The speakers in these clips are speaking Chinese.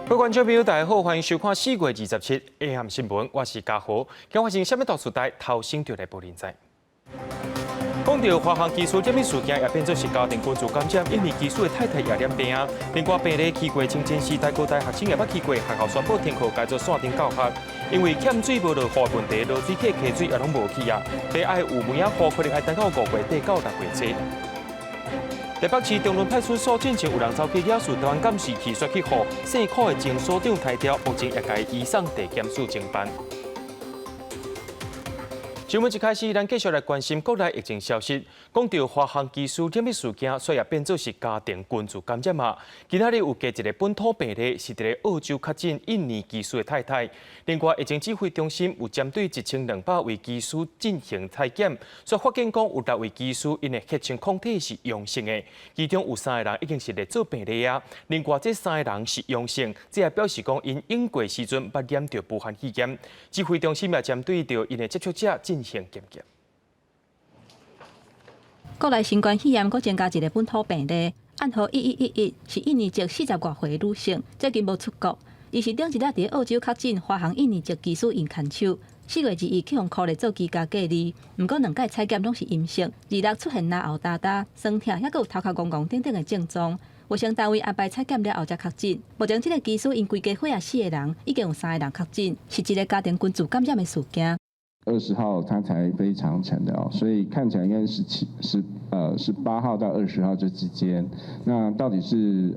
各位观众朋友，大家好，欢迎收看4月27日下暗新闻，我是嘉豪。今发生什么大事代？头先就来报连载。讲到华航技术这笔事件，也变作是家庭关注感染，因为技术的太太也染病啊。另外，病例去过清真寺大高大学生也捌去过，学校宣布停课改做线顶教学，因为欠水无落雨问题，落水客溪水也拢无去啊。得爱有梅啊雨，可能要等到5月底到6月初。台北市中仑派出所进前有人走去惹事，台湾监视器刷去后，姓柯的前所长抬调，目前也该移送地检署侦办。新闻一开始，咱继续来关心国内疫情消息。讲到华航机师染疫事件，虽然变作是家庭群聚感染嘛，今仔日有加一个本土病例，是伫澳洲确诊印尼技师的太太。另外，疫情指挥中心有针对1200位技师进行采检，所发现讲有6位技师因的血清抗体是阳性的，其中有3个人已经是列做病例啊。另外，这3个人是阳性，这也表示讲因用过时阵捌染到武汉肺炎。指挥中心也针对着因的接触者进行检验。国内新冠肺炎阁增加一个本土病例，暗号1111是印尼籍40多岁的女性，最近无出国。伊是顶一日伫澳洲确诊华航印尼籍技师因牵手，4月2日去互科列做居家隔离，毋过2届采检拢是阴性。2日出现拉喉哒哒、酸痛，还阁有头壳戆戆等等的症状。卫生单位安排采检了后才确诊。目前这个技师因规家伙啊4个人，已经有3个人确诊，是一个家庭群聚感染的事件。20号他才飞长程的哦，所以看起来应该是18号到20号这之间。那到底是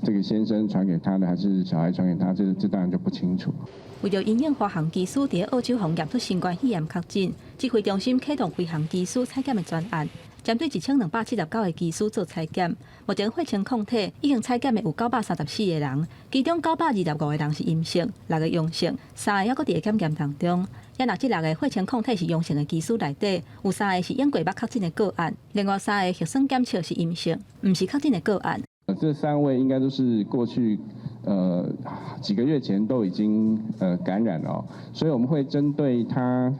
这个先生传给他的，还是小孩传给他？这当然就不清楚。为了因应华航技师伫澳洲检出新冠肺炎确诊，指挥中心启动飞航技师采检的专案，针对1279个技师做采检。目前血清抗体已经采检的有934个人，其中925个人是阴性，6个阳性，3个还阁伫检验当中。也若这6个血清抗体是阳性的技师内底，有3个是验过捌确诊的个案，另外3个核酸检测是阴性，毋是确诊的个案。这3位应该都是过去几个月前都已经感染了哦，所以我们会针对他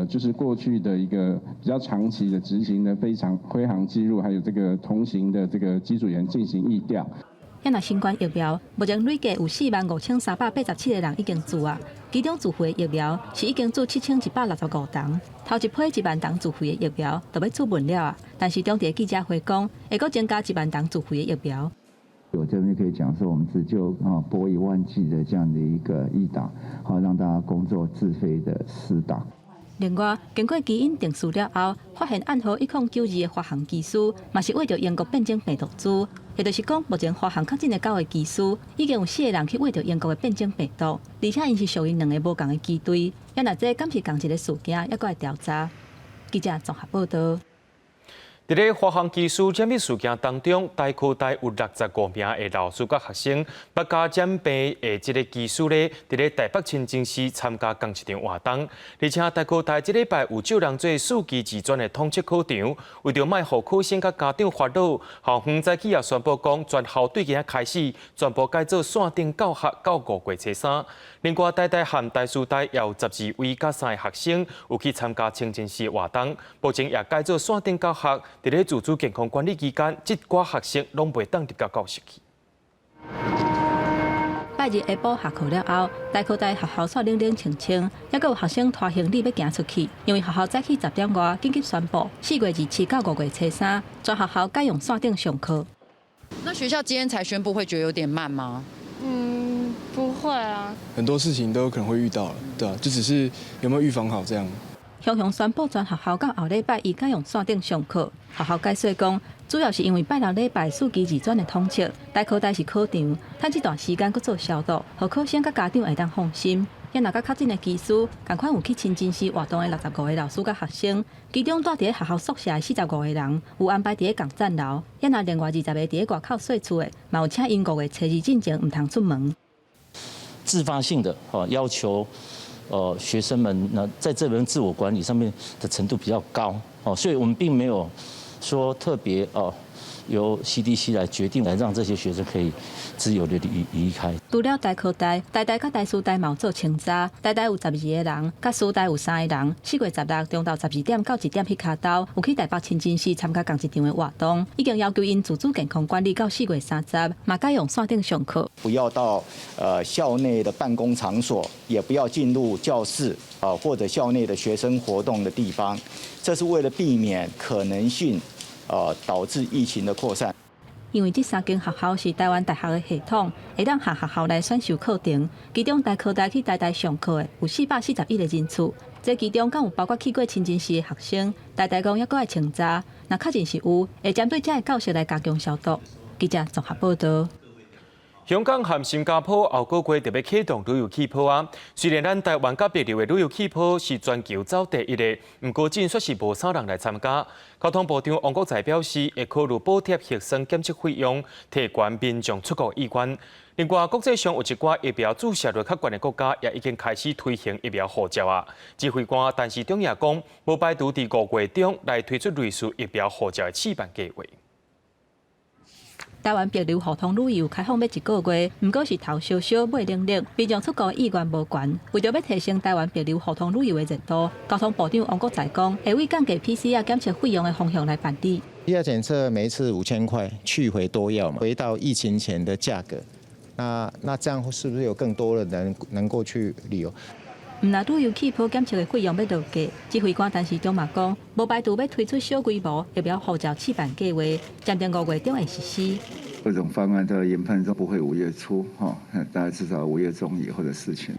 就是过去的一个比较长期的执行的飞航记录，还有这个同行的这个机组员进行疫调。也若新冠疫苗，目前累计有45387个人已经注啊，其中自费的疫苗是已经注7165人，头一批1万人自费的疫苗就要出问了啊。但是中地记者会讲，会阁增加1万人自费的疫苗。我这边可以讲说，我们只就拨1万剂的这样的一个疫打，好让大家工作自费的施打。另外，经过基因定序了后，发现暗号1092的华航技师，嘛是为着英国变种病毒株。也就是讲，目前华航确诊的9个技师，已经有4个人去为着英国的变种病毒，而且因是属于2个无同的机队。也若这敢是同一个事件，也搁来调查。记者综合报道。伫咧华航技师染疫事件当中，大科大有65名的老师甲学生，捌加染病的这个技师咧，伫咧台北清真寺参加同一场活动，而且大科大这礼拜有招人做四级自专的统测考场，为着卖互考生甲家长烦恼，校方早起也宣布讲，全校对今仔开始全部改做线顶教学到5月初3。另外，台大和台师大也有12位甲3个学生有去参加清真寺活动，目前也改做线顶教学。伫咧自主健康管理期间，这寡学生拢袂当入到教室去。拜日下晡下课了后，大科大学校煞冷冷清清，还阁有学生拖行李要行出去，因为学校早起10点外紧急宣布4月27到5月初3，全学校改用线顶上课。那学校今天才宣布，会觉得有点慢吗？不会啊。很多事情都有可能会遇到了，对啊，就只是有没有预防好这样。雄雄宣布全学校到后礼拜一改用线顶上课。学校解释讲，主要是因为拜六礼拜四级自专的统测，大科大是考场，趁这段时间搁做消毒，互考生甲家长会当放心。也若甲确诊的技师，同款有去清真寺活动的65个老师甲学生，其中住伫学校宿舍的45个人，有安排伫咧共站楼。也若另外20个伫咧外口睡厝的，嘛有请因5月初2进前唔通出门。自发性的要求，学生们呢在这边自我管理上面的程度比较高所以我们并没有说特别由 CDC 来决定，来让这些学生可以自由的离开。除了台科大、台甲台师大嘛有做清查，台有12个人，甲师大有3个人。4月16中昼12点到1点迄卡兜，有去台北清真寺参加同一场的活动，已经要求因自主健康管理到4月30，嘛改用线顶上课。不要到校内的办公场所，也不要进入教室或者校内的学生活动的地方，这是为了避免可能性导致疫情的扩散。因为这3间学校是台湾大学的系统，会当下学校来选修课程，其中台科大去台上课的有441个人次，这其中敢有包括去过清真寺的学生，台讲也搁爱清查，若确真是有，会针对这个教室来加强消毒。记者综合报道。香港和新加坡后个月特别启动旅游气泡啊。虽然咱台湾甲别流的旅游气泡是全球走第一的，不过真说是无啥人来参加。交通部长王国材表示，会考虑补贴核酸检测费用，提悬民众出国意愿。另外，国际上有一寡疫苗注射率较悬的国家，也已经开始推行疫苗护照啊。指挥官陈时中也讲，无排除伫5月中来推出类似疫苗护照的试办计划。台湾别流互通旅游开放要1个月，不过是头少少尾冷冷，民众出国意愿无悬。为着要提升台湾别流互通旅游的热度，交通部长王国材讲，会为降低 PCR 检测费用的方向来办理。PCR 检测每一次5000块，去回多要嘛，回到疫情前的价格。那这样是不是有更多的人能够去旅游？毋但旅游气泡检测的费用要落价，指挥官陈时中嘛讲，无排除要推出小规模疫苗护照试办计划，暂定5月中会实施。各种方案的研判都不会5月初大概至少5月中以后的事情。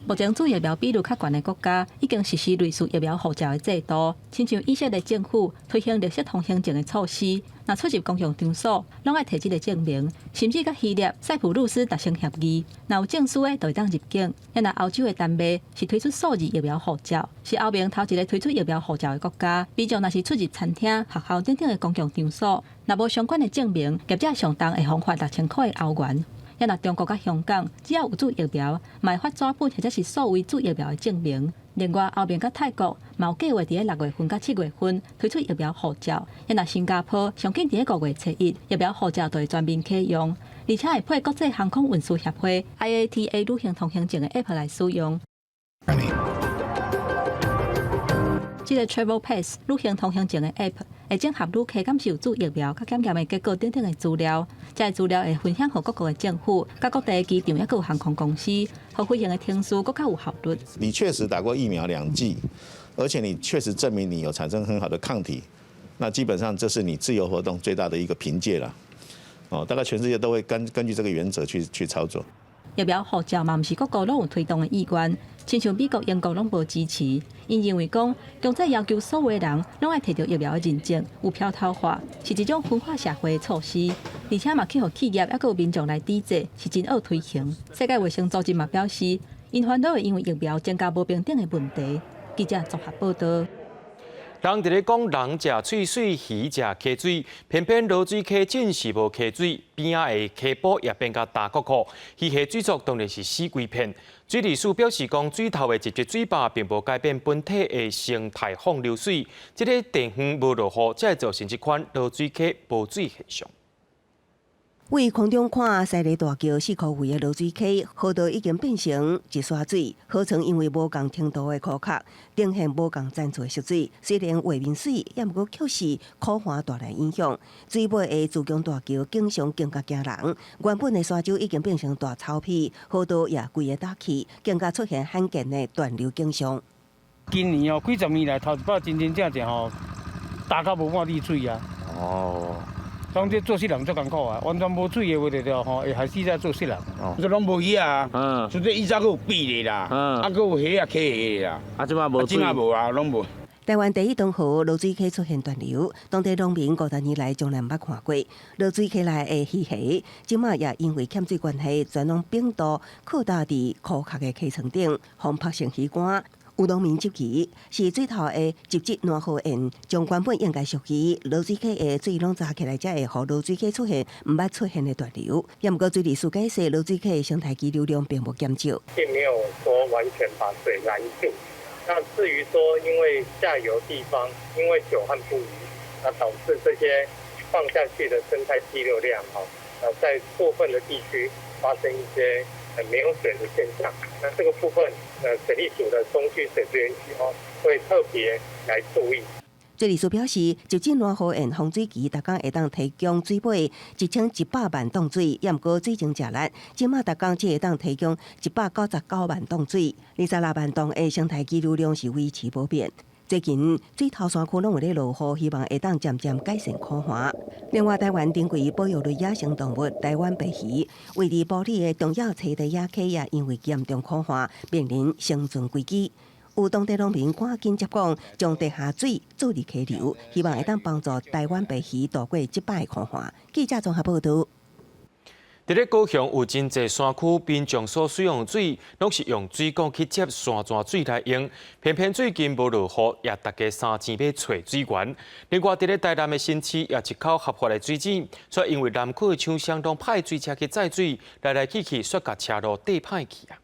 目前做疫苗比率较悬的国家，已经实施类似疫苗护照的制度，亲像以色列政府推行绿色通行证的措施，若出入公共场所，拢爱提这个证明，甚至甲希腊、塞浦路斯达成协议，若有证书的，就会当入境。也若欧洲的丹麦是推出数字疫苗护照，是欧盟头一个推出疫苗护照的国家。比如若是出入餐厅、学校等等的公共场所，若无相关的证明，业者上重会罚款6000块的欧元。也若中国甲香港只要有注疫苗，卖发纸本或者是数位注疫苗的证明。另外，欧盟甲泰国嘛有计划伫6月份甲7月份推出疫苗护照。也若新加坡上紧伫5月1疫苗护照就会全面启用，而且会配国际航空运输协会 IATA 旅行通行证的 App 来使用。这个 Travel Pass 旅行通行证的 App 会整合旅客敢是有注疫苗、甲检验的结果等等的资料，这资料会分享给各国的政府、甲各地的机场，也有航空公司，和飞行的天数更较有效率。你确实打过疫苗2剂，而且你确实证明你有产生很好的抗体，那基本上这是你自由活动最大的一个凭借了。大概全世界都会根据这个原则去操作。疫苗护照嘛，毋是各国拢有推动的意愿，亲像美国、英国拢无支持。因认为讲，强制要求所有人拢爱摕到疫苗的认证，有飘头化，是一种分化社会的措施，而且嘛去互企业也有民众来抵制，是真恶推行。世界卫生组织嘛表示，因烦恼会因为疫苗增加无平等的问题。记者综合报道。人伫咧讲人食水水，鱼食溪水，偏偏罗水溪真是无溪水，边仔的溪埔也变甲大国库，鱼虾水族当然是死规片。水利署表示讲，水头的直接水坝并无改变本体的生态放流水，即个地方无落雨，才会造成这款罗水溪无水现象。为空中看西里大桥4公里的罗水溪，河道已经变成一沙水，河床因为无共程度的枯壳，呈现无共层次的湿水。虽然画面水，也毋过却是苦旱带来影响。水尾的自强大桥经常更加惊人，原本的沙洲已经变成大草皮，河道也规个打起，更加出现罕见的断流景象。今年几十年来头一摆真正打到无半滴水啊！当这做事人足艰苦啊，完全无水的话就会害死在做事人。这拢无鱼啊，所以以前佫有鳖的啦，佫有虾啊、溪的啦。即摆无水，无啊，拢无。台湾第一东河罗水溪出现断流，当地农民50年来从来毋捌看过。罗水溪内的鱼虾，即马也因为欠水关系，全拢冰岛靠大伫枯壳的溪床顶，风拍成鱼干。有农民集齐，是水头的集集暖河沿，将原本应该属于罗水溪的水拢扎起来，才会予罗水溪出现毋捌出现的断流。也毋过水利署解释，罗水溪的生态期流量并无减少，并没有说完全把水拦住。那至于说因为下游地方因为久旱不雨，那导致这些放下去的生态激流量在部分的地区发生一些没有水的现象。那这个部分水利署的中区水资源局会特别来注意。水利署表示，就近暖河沿风水期，逐工会当提供水尾1100万吨水，也毋过水情食力，即马逐工只会当提供199万吨水，26万吨的生态基流量是维持不变。最近水头山区拢有咧落雨，希望会当渐渐改善苦寒。另外，台湾定位保育类野生动物台湾白鱼，位于埔里的重要栖地野溪也因为严重苦寒，面临生存危机。有当地农民赶紧接工，将地下水注入溪流，希望会当帮助台湾白鱼度过这摆的苦寒。记者综合报道。伫咧高雄有真侪山区，民众所使用水拢是用水管去接山泉水来用，偏偏最近无落雨，也大家三钱要找水源。另外，伫咧台南的新市也一口合法的水井，却因为南区的厂商拢派水车去载水，来去，煞甲车路地歹去啊。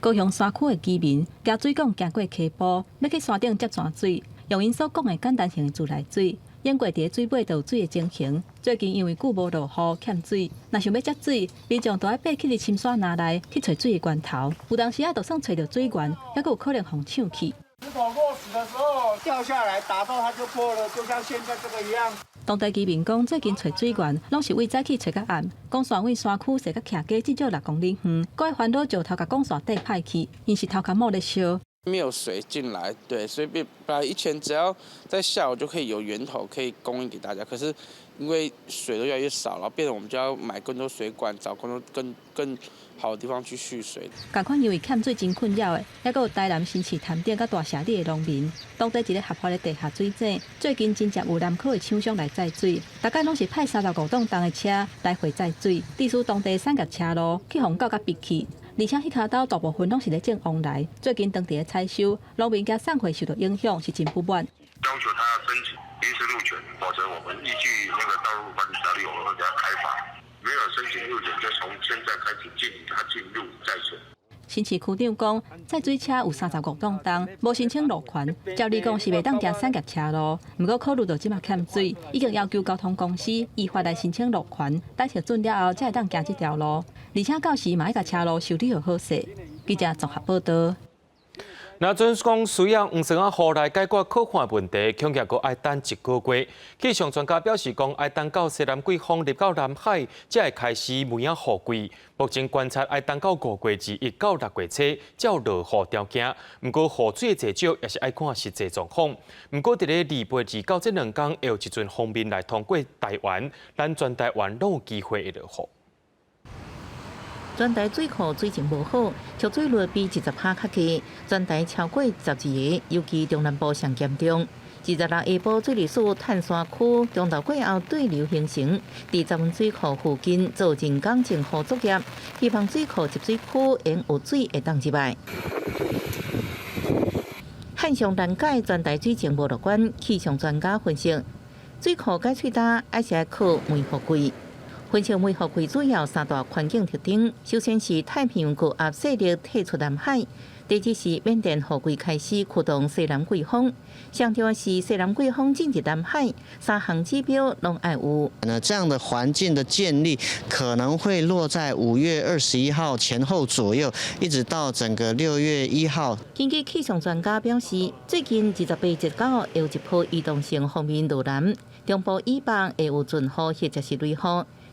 高雄山区的居民行水管行过溪埔，要去山顶接泉水，用因所讲的简单型的自来水。淹过伫水尾就有水的情形，最近因为久无落雨欠水，若想要接水，民众就要爬去深山林内去找水的源头。有当时就算找到水源，也有可能互抢去。石头落石的时候掉下来，打到它就破了，就像现在这个一样。当地居民讲，最近找水源拢是为早起找到暗，讲线为山区踅到徛街至少6公里远，搁会烦恼石头甲讲线底歹去，因是头壳冒咧烧。没有水进来，对，所以本来以前只要在下午就可以有源头可以供应给大家，可是因为水都越来越少，然后变得我们就要买更多水管，找更好的地方去蓄水。同款因为欠水真困扰的，还有台南新市潭顶甲大社里的农民，当地一个合法的地下水井，最近真正有南区的厂商来载水，大概拢是派35吨重的车来回载水，地处当地产业车路去互搞甲闭去。而且迄卡岛大部分拢是咧种往来，最近当地的采收，农民甲送货受到影响，是真不满。要求他申请临时路权，否则我们依据那个道路管理条例，我们会给他开罚。没有申请路权，就从现在开始禁止他进入载水。新市区长讲，载水车有35吨重，无申请路权，照理讲是袂当行产业车路。不过考虑到即马欠水，已经要求交通公司依法来申请路权，待核准了后才会当行这条路。而且到时嘛要甲车路修理好势。记者综合报道。那阵讲需要黄绳雨来解决可看问题，恐怕阁爱等1个月。气象专家表示讲，爱等到西南季风入到南海，才会开始梅影雨季。目前观察爱等到5月至1到6月初，才有落雨条件。不过雨水的济少，也是爱看实际状况。不过伫咧2月至到这2天，会有一阵锋面来通过台湾，咱全台湾拢有机会会落雨。全台水库水情无好，蓄水率比20%较低，全台超过12个，尤其中南部上严重。26日下晡，水利署探山区中昼过后对流形成，伫十文水库附近做人工净化作业，希望水库集水区沿有水会当入来。旱象难解，全台水情无乐观。气象专家分析，水库解水大，还是要靠梅雨季。分析梅雨季主要3大环境特点，首先是太平洋高压势力退出南海，第二是缅甸雨季开始驱动西南季风，上重要是西南季风进入南海，3项指标拢爱有。这样的环境的建立可能会落在5月21号前后左右，一直到整个6月1号。根据气象专家表示，最近28、19会有一波移动性锋面路南，中部以北会有阵雨或者是雷雨。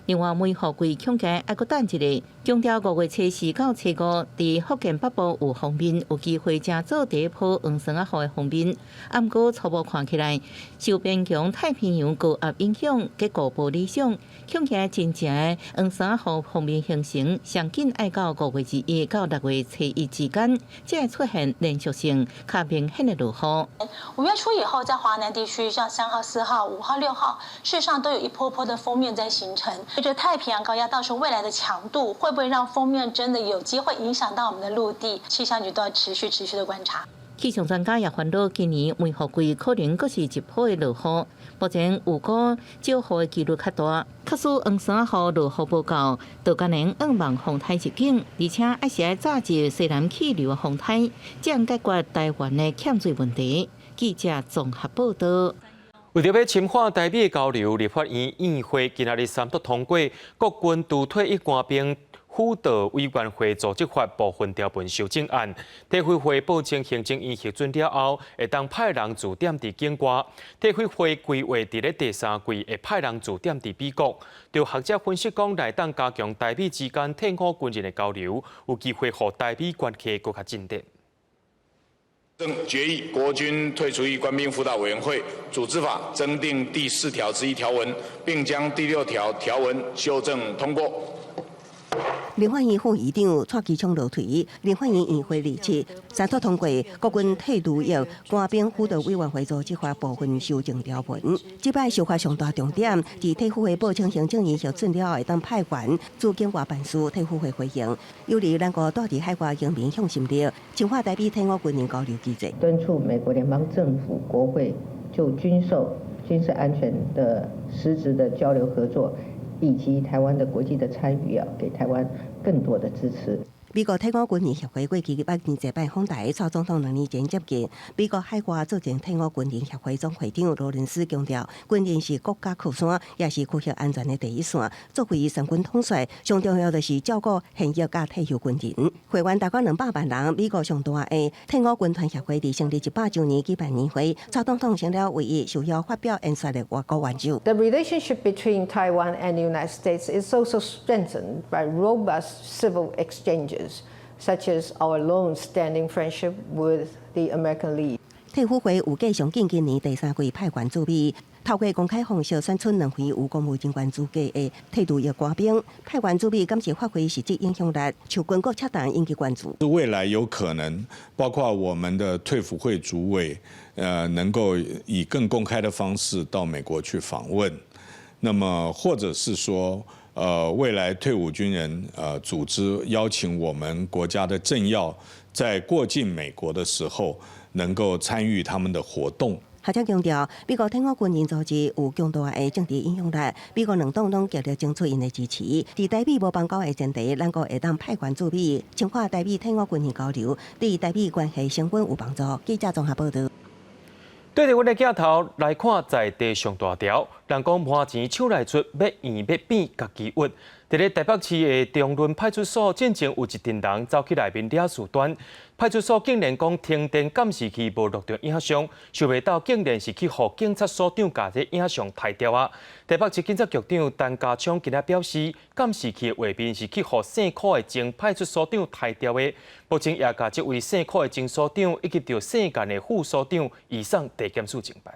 另外，梅雨季恐惊还阁等一个，强调5月初4到初5，伫福建北部有锋面，有机会正做第一波黄绳雨的锋面。不过初步看起来，受变强太平洋高压影响，结果不理想，恐惊真正的黄绳雨锋面形成，上紧爱到5月1到6月初1之间，才会出现连续性较明显的落雨。5月初以后，在华南地区，像3号、4号、5号、6号，事实上都有一波波的锋面在形成。随着太平洋高压到时候未来的强度，会不会让锋面真的有机会影响到我们的陆地？气象局都要持续的观察。气象专家也烦恼，今年梅雨季可能阁是一波的落雨。目前有个少雨的几率较大，假使黄绳雨落雨不够，就可能望望风台入境，而且还是要早入西南气流的风台，这样解决台湾的欠水问题。记者综合报道。为着要深化台美交流，立法院院会今仔日三读通过《国军除退役官兵辅导委员会组织法》部分条文修正案。退委会保证行政院核准了后，会当派人驻点伫境外。退委会规划伫咧第3季会派人驻点伫美国。就学者分析讲，来当加强台美之间退伍军人的交流，有机会互台美关系更加进展。正决议国军退出役官兵辅导委员会组织法增订第4条之1条文，并将第6条条文修正通过。立法院副议长蔡其昌落推，立法院院会立即三读通过《国军退役官兵辅导委员会组织法》部分修正条文。这摆修法上大重点，伫退伍会保证行政院核准了后，会当派员驻境外办事退伍会回应，有利咱国带伫海外人民向心力，强化台美退伍军人交流机制。敦促美国联邦政府、国会就军售、军事安全的实质的交流合作。以及台湾的国际的参与给台湾更多的支持。美国退伍军人协会过去8年接办访台，蔡总统2年前接见。美国海外组成退伍军人协会总会长罗伦斯强调，军人是国家靠山，也是区域安全的第一线。作为三军统帅，上重要的是照顾现役甲退休军人。会员达到200万人。美国上大的退伍军团协会伫成立100周年举办年会，蔡总统成了唯一受邀发表演说的外国元首。The relationship between Taiwan and the United States is also strengthened by robust civil exchanges.Such as our long-standing friendship with the American Legion。退伍会有计上近今年第3季派员驻美，透过公开方式选出2位有公务人员资格的退役官兵，派员驻美，敢是发挥实际影响力，求军国洽谈引起关注。未来有可能，包括我们的退辅会主委，能够以更公开的方式到美国去访问，那么或者是说。未来退伍军人组织邀请我们国家的政要在过境美国的时候，能够参与他们的活动。学者强调，美国退伍军人组织有强大的政治影响力，美国两党拢极力争取因的支持。伫台美无邦交的前提，咱国会当派员驻美，强化台美退伍军人交流，对台美关系升温有帮助。记者综合报道。对着阮的镜头来看，在地上大条，人讲摸钱手来出，要圆要扁，家己屈。伫咧台北市的中仑派出所，进前有一群人走去内面抓事端，派出所竟然讲停电监视器无录到影像，想袂到竟然是去互警察所长把这影像抬掉啊！台北市警察局长陈家昌今仔表示，监视器的画面是去互姓柯的前派出所长抬掉的，目前也甲这位姓柯的前所长以及着姓干的副所长移送地检署侦办。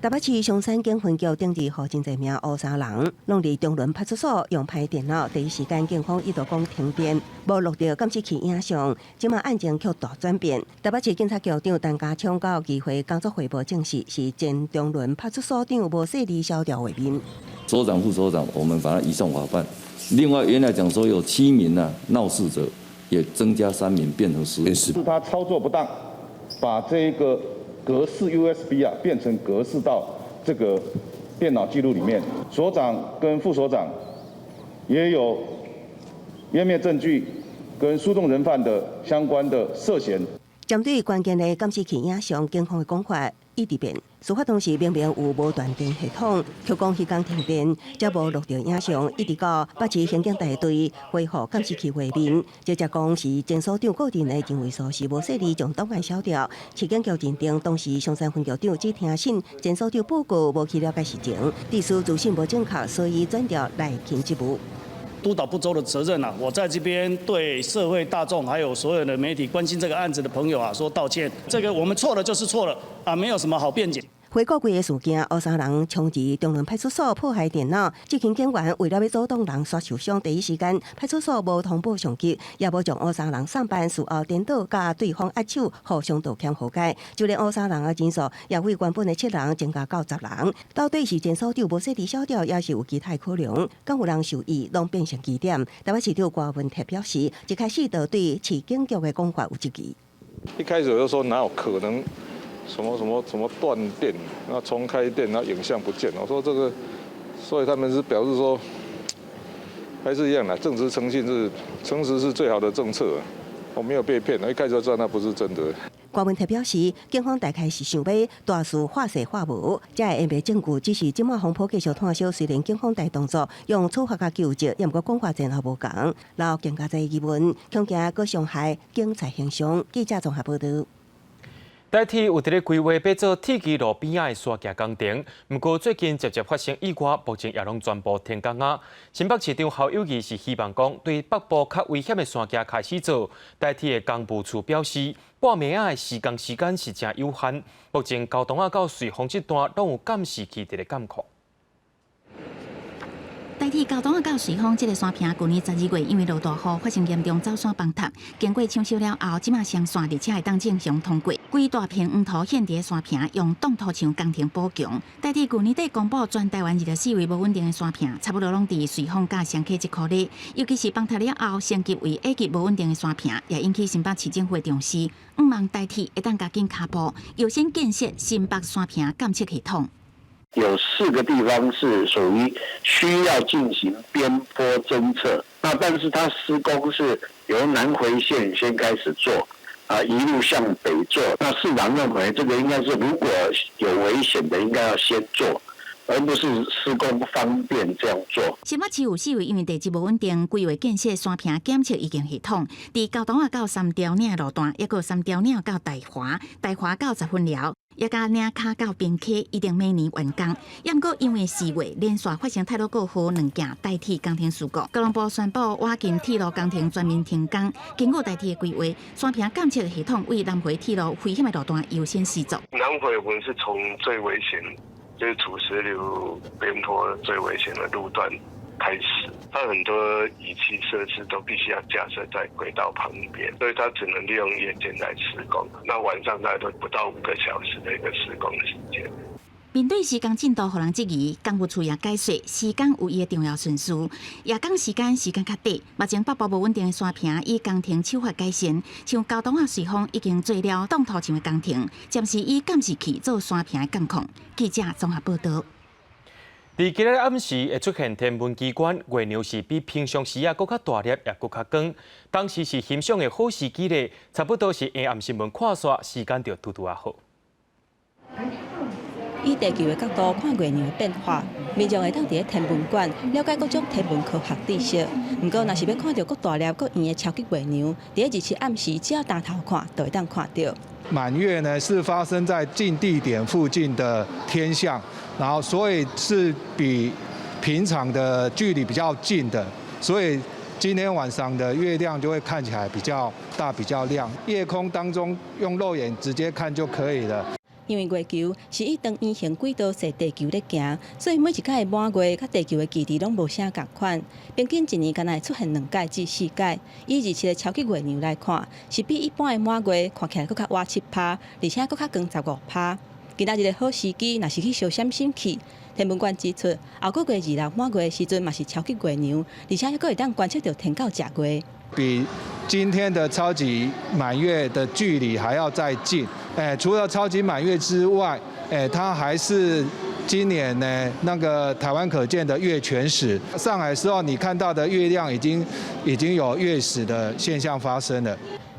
台北市松山警分局顶日，互真侪名乌衫人，拢伫中仑派出所用歹电脑。第一时间，警方一度讲停电，无录到监视器影像。即马案情却大转变。台北市警察局长陈家昌到议会工作汇报证实，是前中仑派出所长无细理消掉画面。所长、副所长，我们把他移送法办。另外，原来讲说有7名闹事者，也增加3名变成10名。是他操作不当，把这个。格式 USB 变成格式到这个电脑记录里面，所长跟副所长也有湮灭证据跟输送人犯的相关的涉嫌。针对关键的监视器影像，警方的讲法一直变。事发当时明明有无断电系统，却讲迄天停电，才无录到影像，一直到北市刑警大队恢复监视器画面，这才讲是前所长个人的认为说是无细理将档案消掉。市警局认定当时松山分局长只听信前所长报告，无去了解实情，地书资讯无正确，所以转调来勤职务。督导不周的责任我在这边对社会大众还有所有的媒体关心这个案子的朋友说道歉。这个我们错了就是错了没有什么好辩解。回顾几个事件，乌衫人冲击中仑派出所破坏电脑，这群警员为了要阻挡人刷受伤，第一时间派出所无通报上级，也无将乌衫人上班事后颠倒，甲对方握手，互相道歉和解。就连乌衫人的人数也为原本的7人增加到10人。到底是前所长无细理消掉，也是有其他可能？敢有人受益，拢变成疑点。台北市长郭文泰表示，一开始就对市警局的讲法有质疑。一开始我就说哪有可能？什么断电，然后重开电，然后影像不见。我说这个，所以他们是表示说，还是一样的，正直诚实是最好的政策。我没有被骗，一开始就知道那不是真的。郭文泰表示，警方大概是想要大肆化细化无，才会掩蔽证据。只是即马风波继续炭烧，虽然警方大动作用处罚甲救济，也毋过讲法前后无共，然后更加侪疑问，恐惊佫伤害警察形象。记者综合报道。台铁有伫咧规划要做铁基路边仔的沙墘工程，不过最近接发生意外，目前也拢全部停工啊。新北市长侯友宜是希望讲对北部较危险的沙墘开始做。台铁的工务处表示，半暝仔的施工时间是真有限，目前交通到瑞丰这段拢有监视器伫咧监控。台铁交通到瑞丰这个山坪，去年12月因为落大雨发生严重走山崩塌，经过抢修了后，即马双线列车会当正常通过。规大片黄土现伫山坪用冻土墙工程补强。台铁去年底公布全台湾24位无稳定的山坪，差不多拢伫瑞丰甲双溪这块里，尤其是崩塌了后，升级为 A 级无稳定的山坪，也引起新北市政府重视。希望台铁会当加紧脚步，优先建设新北山坪监测系统。有4个地方是属于需要进行边坡侦测，那但是它施工是由南回线先开始做，一路向北做。那市长认为这个应该是如果有危险的，应该要先做，而不是施工方便这样做。新北市有4位因为地质无稳定，规划建设山坪检测预警系统，伫交通到三条岭路段，也有三条岭到大华，大华到10分寮。也甲岭卡到平溪，一定每年完工。也毋过因为4月连续发生太多过河2件台铁工程事故，交通部宣布挖进铁路工程全面停工。经过台铁的规划，山坪监测系统为南回铁路危险的路段优先施作。南回我们是从最危险，就是土石流边坡最危险的路段开始，它很多仪器设施都必须要架设在轨道旁边，所以它只能利用夜间来施工。那晚上大概都不到5个小时的一个施工时间。面对施工进度互人质疑，工务处也解释，施工有伊的重要顺序。夜间时间较短，目前北部无稳定的山坪以工程手法改善，像交通瑞丰已经做了冻土墙的工程，暂时以监视器做山坪的监控。记者综合报道。伫今日暗时会出现天文奇观，月亮是比平常时啊搁较大粒，也搁较光。当时是欣赏的好时机咧，差不多是下暗新闻看煞，时间就拄啊好。以地球的角度看月亮的变化，民众会当伫天文馆了解各种天文科学知识。不过，若是要看到搁大粒、搁圆的超级月亮，伫日暗时只要抬头看，就会当看到。满月呢是发生在近地点附近的天象，然后所以是比平常的距离比较近的，所以今天晚上的月亮就会看起来比较大、比较亮。夜空当中用肉眼直接看就可以了。因为月球是以长圆形轨道随地球咧行，所以每一届的满月，甲地球的距离拢无啥共款。平均一年敢若会出现2届至4届。以27个超级月亮来看，是比一般的满月看起来搁较晚7%，而且搁较光15%。今仔日的好时机，若是去烧闪星器。天文馆指出，后个月26满月的时阵嘛是超级月亮，而且还可会当观测到天狗食月。比今天的超级满月的距离还要再近。除了超级满月之外，它还是今年呢那个台湾可见的月全食。上海时候你看到的月亮已经有月食的现象发生了。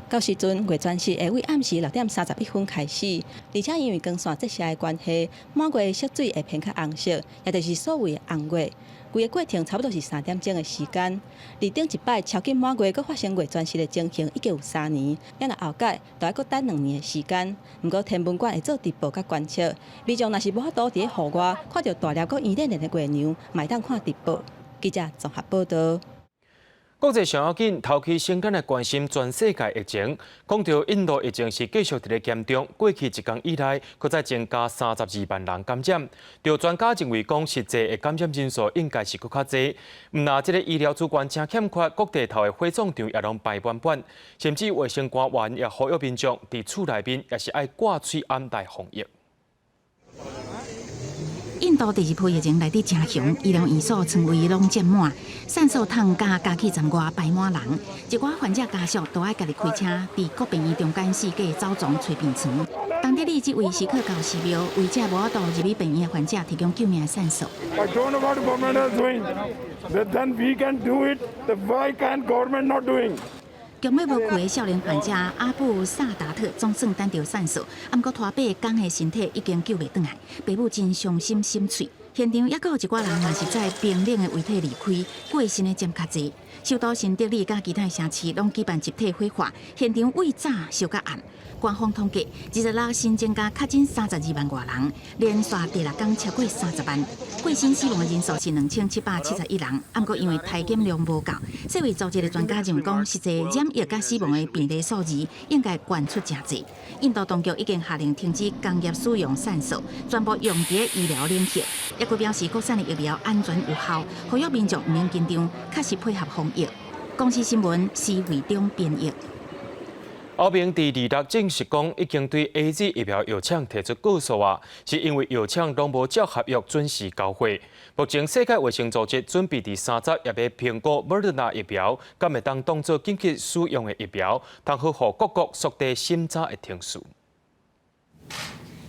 到时阵月全食会为暗时6点31分开始，而且因为光线折射的关系，满月的色水会偏较红色，也就是所谓的红月。规个过程差不多是3点钟的时间。而顶一摆超级满月，佫发生月全食的情形，已经有3年。咱若后届，就要佫等2年的时间。不过天文馆会做直播甲观测，民众若是无法度伫户外看到大粒佫圆咧咧的月亮，嘛会当看直播。记者综合报道。国际上要紧，头期先咱来关心全世界疫情。讲到印度疫情是继续伫咧严重，过去1天以来，佫再增加32万人感染。有专家认为讲，实际的感染人数应该是佫较侪。那这个医疗资源真欠缺，各地头的火葬场也拢排满满，甚至卫生官员也呼吁民众伫厝内面也是爱挂嘴安待防疫。印度第2波疫情来得真凶，医疗院所床位拢占满，散数趟加气站外排满人，一寡患者家属都爱家己开车，伫各病院中间四界走踪找病床。当地里这位时刻教寺庙，为这无法度入去病院的患者提供救命的线索。I don't know what the government is doing. Then we can do it. Why can't government not doing? 强美无区的少年患者阿布萨达特总算等到善数，不过拖8天的身体已经救袂转来，爸母真伤心心碎。现场也有一寡人也是在冰冷的遗体离开，过身的占较济。首都新德里甲其他城市拢举办集体火化，现场为早烧到暗。官方统计，26日新增加确诊32万外人，连续第6天超过30万。过身死亡的人数是2771人，不过因为体检量无够，世卫组织的专家认为讲，实际染疫甲死亡的病例数字应该悬出真济。印度当局已经下令停止工业使用善素，全部用伫医疗领域。也佮表示国产的疫苗安全有效，呼吁民众唔免紧张，确实配合防疫。公司新闻是为中编译。欧盟第2日证实讲，已经对 AZ 疫苗药厂提出告诉啊，是因为药厂拢无照合约准时交货。目前世界卫生组织准备第30日也要评估 Moderna 疫苗，敢会当当作紧急使用的疫苗，通好互各国缩短审查的程序。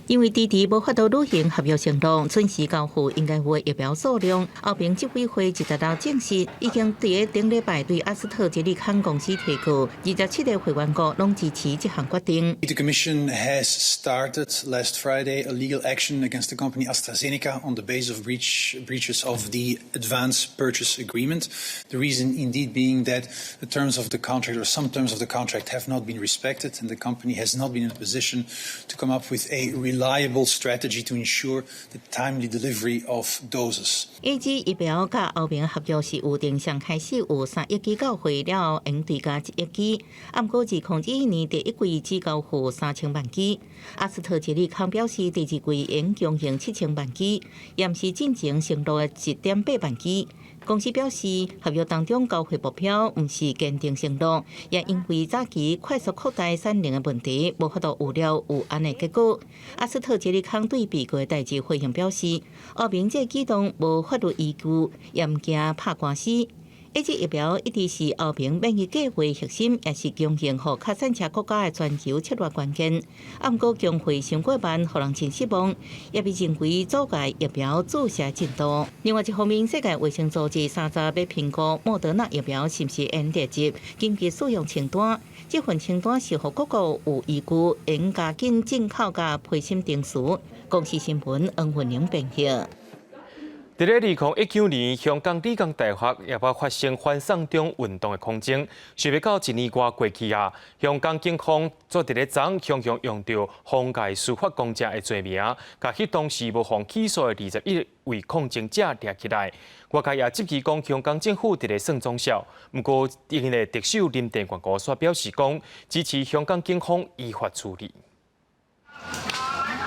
因为迟迟无法度履行合约承诺，准时交付应该有的疫苗数量，欧盟执委会1日证实，已经伫顶礼拜对阿斯特捷利康公司提告，27个会员国拢支持这项决定。The Commission has started last Friday a legal action against the company AstraZeneca on the basis of breaches of the advance purchase agreement. The reason indeed being that the terms of the contract or some terms of the contract have not been respected, and the company has not been in a position to come up with a reliable strategy to ensure the timely delivery of doses. AZ 疫苗甲欧盟合约是预定上开始有3亿剂交会了后，用追加1亿剂。不过2021年第1季只交付3000万剂。阿斯特捷利康表示，第2季应供应7000万剂，延时进程承诺的1.8万剂。公司表示，合约当中交货目标毋是坚定承诺，也因为早期快速扩大产能的问题，无法度预料有安的结果。阿斯特捷利康对被告的代志回应表示，欧盟这举动无法律依据，也毋惊拍官司。AZ 疫苗一直是欧盟免疫计划核心，也是供应予较产车国家的全球策略关键。不过工会上过慢，予人真失望，也被认为阻碍疫苗注射进度。另外一方面，世界卫生组织30日要评估莫德纳疫苗是不是应列入紧急使用清单。这份清单是予各国有依据应加紧进口甲批审定时。公司新闻黄云玲编译。在2019年，香港理工大学也发生反送中运动的抗争，想要到1年多过去啊，香港警方昨日咧昨向用到妨碍司法公正的罪名，甲迄当时无妨起诉的21位抗争者抓起来。外界也质疑讲，香港政府伫咧算总效，不过因的特首林郑月娥却表示讲，支持香港警方依法处理。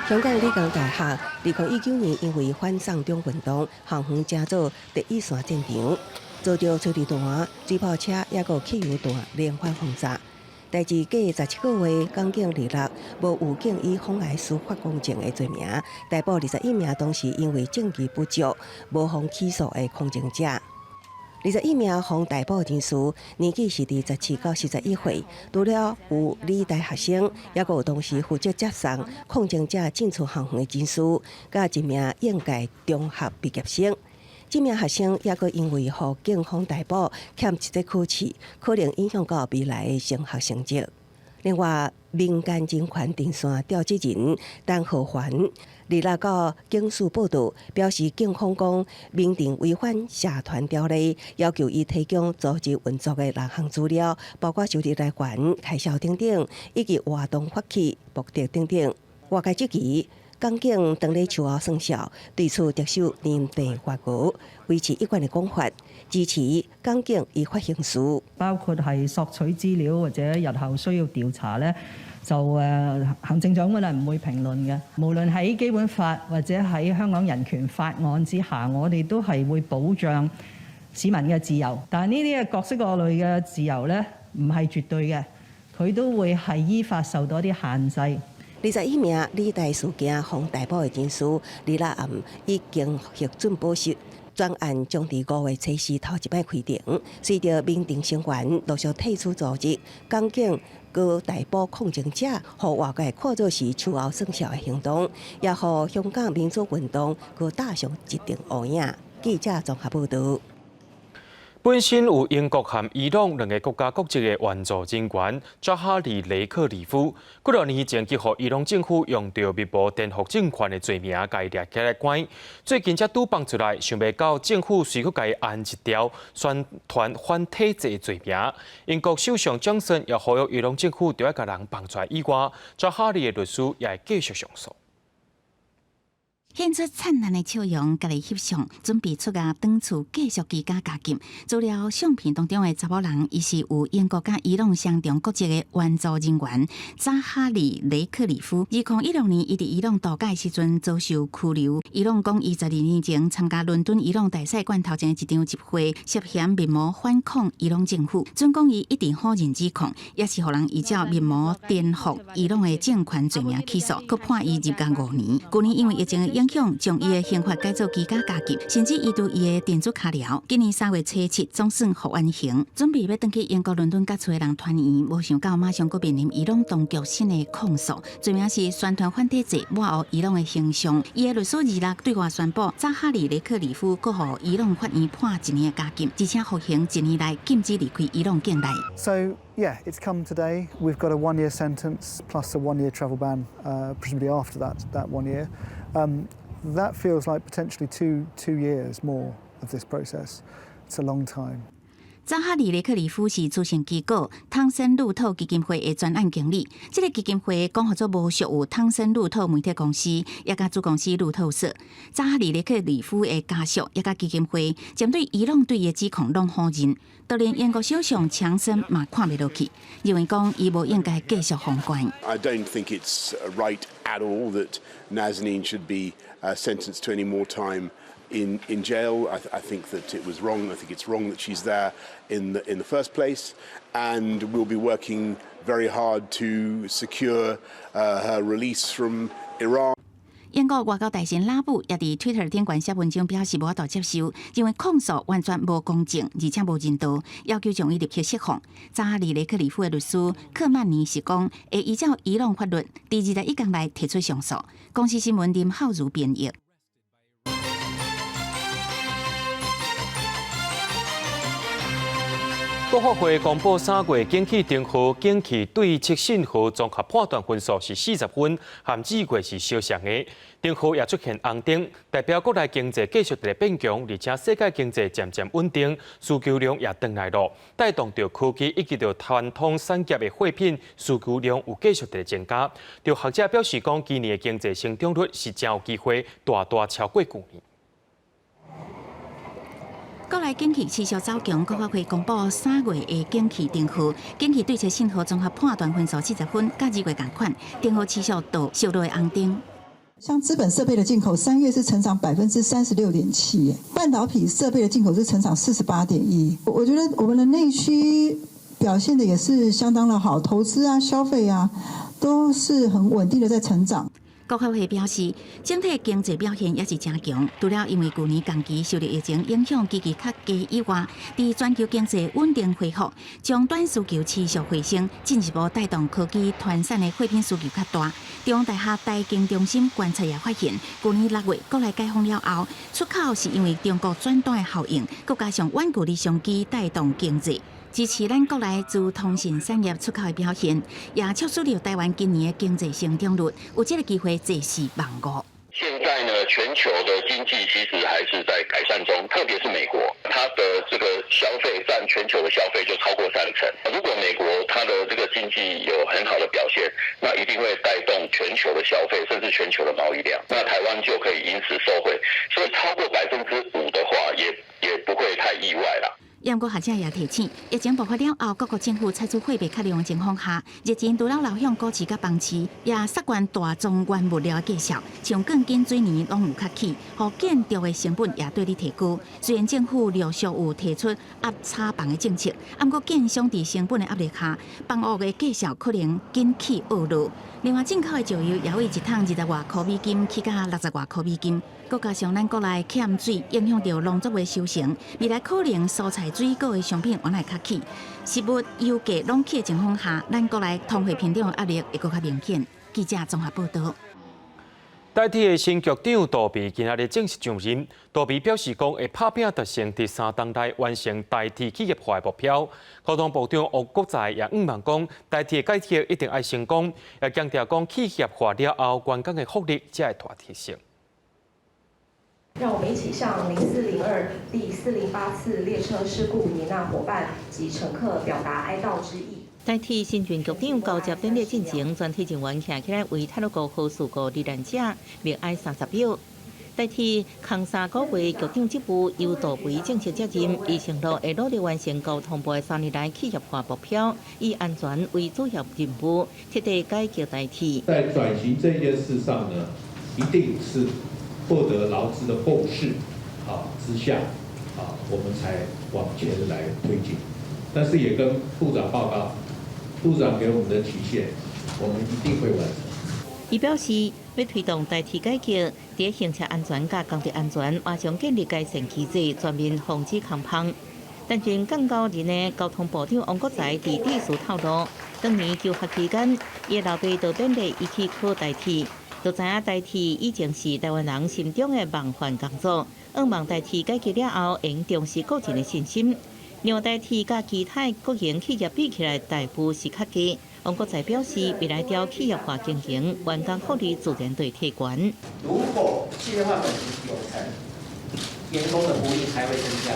香港理工大学2019年因为反送中运动，航空乘坐第一线战场，遭到催泪弹、水炮车也个汽油弹连环轰炸。代志过17个月，港警2日无预警以妨碍司法公正的罪名，逮捕21名当时因为证据不足无妨起诉的抗争者。21名防逮捕人士年纪是伫17到41岁，除了有理大学生，也有当时负责接送抗争者进出航园的人士，甲1名应届中学毕业生。这名学生也个因为互警方逮捕欠一节考试，可能影响到未来的升学成绩。另外，民间人权电线调查人陈浩环2日到警署报道，表示警方讲民定违反社团条例，要求伊提供组织运作的6项资料，包括收入来源、开销等等，以及活动发起目的等等。外界质疑港警当咧秋后算账，对此特首林郑月娥维持一贯的讲法，支持港警依法行事，包括係索取資料或者日後需要調查咧。就行政長官係唔會評論嘅，無論喺基本法或者喺香港人權法案之下，我哋都係會保障市民嘅自由。但係呢啲嘅各式各類嘅自由咧，唔係絕對嘅，佢都會係依法受到一啲限制。21名理大事件防逮捕的人士，2日暗已經獲准保釋。專案將伫5月初4頭一擺開庭，隨着民定成員陸續退出組織，港警佮逮捕抗爭者，互外界看作是秋後算賬的行動，也互香港民主運動佮打上一定烏影。記者綜合報道。本身有英国和伊朗两个国家国籍的援助人员扎哈里·雷克里夫，几多年前，去互伊朗政府用着密谋颠覆政权的罪名，甲伊抓起来关。最近才拄放出来，想袂到政府随佫甲伊按一条宣传反体制的罪名。英国首相强森也呼吁伊朗政府除了甲人放出来以外，扎哈里的律师也会继续上诉。献出灿烂的笑容，家己翕相，准备出衙转厝继续居家加禁。资料相片当中的查某人，伊是有英国甲伊朗双重国籍的援助人员扎哈里·雷克里夫。2016年，伊伫伊朗度假时阵遭受拘留。伊朗讲，伊12年前参加伦敦伊朗大使馆头前一场集会，涉嫌密谋反抗伊朗政府。准讲伊一直否认指控，也是互人依照密谋颠覆伊朗的政权罪名起诉，佮判伊入监5年。去年因为疫情的影响，将伊的刑罚改做居家加禁，甚至移除伊的电子卡条。今年3月初7，总算服完刑，准备要登去英国伦敦甲厝的人团圆，无想到马上佫面临伊朗当局新的控诉，罪名是宣传反体制，抹黑伊朗的形象。伊的律师26对外宣布，扎哈里·雷克里夫佫互伊朗法院判1年的加禁，而且服刑1年内禁止离开伊朗境内。Yeah, it's come today. We've got a 1-year sentence plus a 1-year travel ban, presumably after that 1 year. That feels like potentially two years more of this process. It's a long time. 扎哈里·雷克里夫是慈善机构汤森路透基金会的专案经理。这个基金会讲合作无属有汤森路透媒体公司，也甲子公司路透社。扎哈里·雷克里夫的家属也甲基金会针对伊朗对伊的指控拢否认。就连英国首相强森嘛看袂落去，认为讲伊无应该继续封关。I don't think it's right at all that Nazanin should be sentenced to any more time in jail. I think that it was wrong. I think it's wrong that she's there in the first place, and we'll be working very hard to secure her release from Iran. 英国外交大臣拉布也伫 Twitter 顶关写文章表示无法度接受，认为控诉完全无公正，而且无人道，要求将伊立刻释放。扎哈里·雷克里夫的律师克曼尼是讲，会依照伊朗法律，伫21天内提出上诉。公司新闻林浩如编译。国发会公布3月景气订户景气对策信号综合判断分数是40分，含2月是小上的。订户也出现红灯，代表国内经济继续在变强，而且世界经济渐渐稳定，需求量也回来了，带动着科技以及着传统产业的货品需求量有继续在增加。就学者表示讲，今年的经济成长率是真有机会大超过去年。国内景气持续走强，国发会公布3月的景气订户，景气对策信号综合判断分数40分，甲2月同款，订户持续到小落的红灯。像资本设备的进口，3月是成长36.7%，半导体设备的进口是成长48.1%。我觉得我们的内需表现的也是相当的好，投资啊、消费啊，都是很稳定的在成长。国发会表示，整体经济表现也是真强。除了因为去年同期受到疫情影响，基期较低以外，伫全球经济稳定恢复，终端需求持续回升，进一步带动科技团产的货品需求较大。中央大学财经中心观察也发现，去年6月国内解封了后，出口是因为中国转单的效应，再加上远距离商机带动经济。支持咱国内自通信产业出口的表现，也促使了台湾今年的经济成长率有这个机会坐视望五。现在呢，全球的经济其实还是在改善中，特别是美国，它的这个消费占全球的消费就超过30%。如果美国它的这个经济有很好的表现，那一定会带动全球的消费，甚至全球的贸易量。那台湾就可以因此受惠，所以超过5%的话，也不会太意外啦。英国学者也提醒，疫情爆发了后，各国政府采取货币较量的情况下，日前除了流向股市甲房市，也杀关大宗原物料的价格，像钢筋、水泥拢有较起，互建筑的成本也对你提高。虽然政府陆续有提出压差房的政策，不过建商伫成本的压力下，房屋的价格可能紧起恶落。另外，进口的石油也为1桶20外块美金起到60外块美金。再加上咱国内欠水，影响到农作物收成，未来可能蔬菜、水果的商品原来较起，食物油价拢起的情况下，咱国内通货膨胀的压力会更加明显。记者综合报道。代替的新局长杜比今日正式上任，杜比表示讲会拍拼达成第3档内完成代替企业化的目标。交通部长王国材也望讲代替的改革一定要成功，也强调讲企业化了后，员工的福利才会大提升。让我们一起向0402第408次列车事故罹难伙伴及乘客表达哀悼之意。代替新任局长交接典礼进行，全体人员站起来为泰鲁高号事故罹难者默哀30秒。代替空3个月局长职务由杜维正式接任，伊承诺会努力完成交通部的3年来企业化目标，以安全为主要任务，彻底改革代替。在转型这件事上呢，一定是获得劳资的共识之下我们才往前来推进。但是也跟部长报告。部长给我们的期限，我们一定会完成。伊表示，要推动代替改革，在行车安全甲工地安全马上建立改善机制，全面防止空碰。担任降高人的交通部长王国材伫历史透露，当年求学期间，伊老爸就勉励伊去考代替，就知影代替以前是台湾人心中的梦幻工作，希望代替改革了后，应重视个人的信心。另外，代替甲其他国营企业比起来，大幅是较低。王国材表示，未来朝企业化经营，员工福利自然对提悬。如果企业化转型有成，员工的福利才会增加。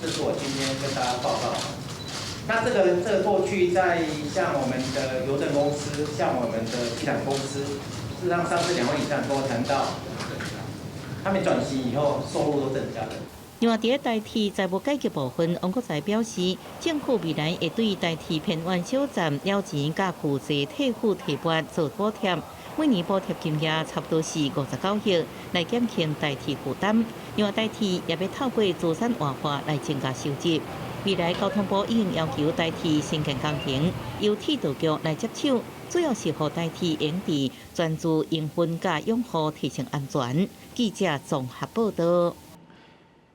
这是我今天跟大家报告。那这个过去在像我们的邮政公司、像我们的机场公司，事实上上次2位以上跟我谈到，他们转型以后收入都增加了。另外，在代替财务改革部分，王国材表示，政府未来会对代替偏远小站了钱甲负责退付提拨做补贴，每年补贴金额差不多是59亿，来减轻代替负担。另外，代替也要透过资产活化来增加收入。未来交通部已经要求代替新建工程由铁道局来接手，主要是予代替营地专注营运甲养护提升安全。记者综合报道。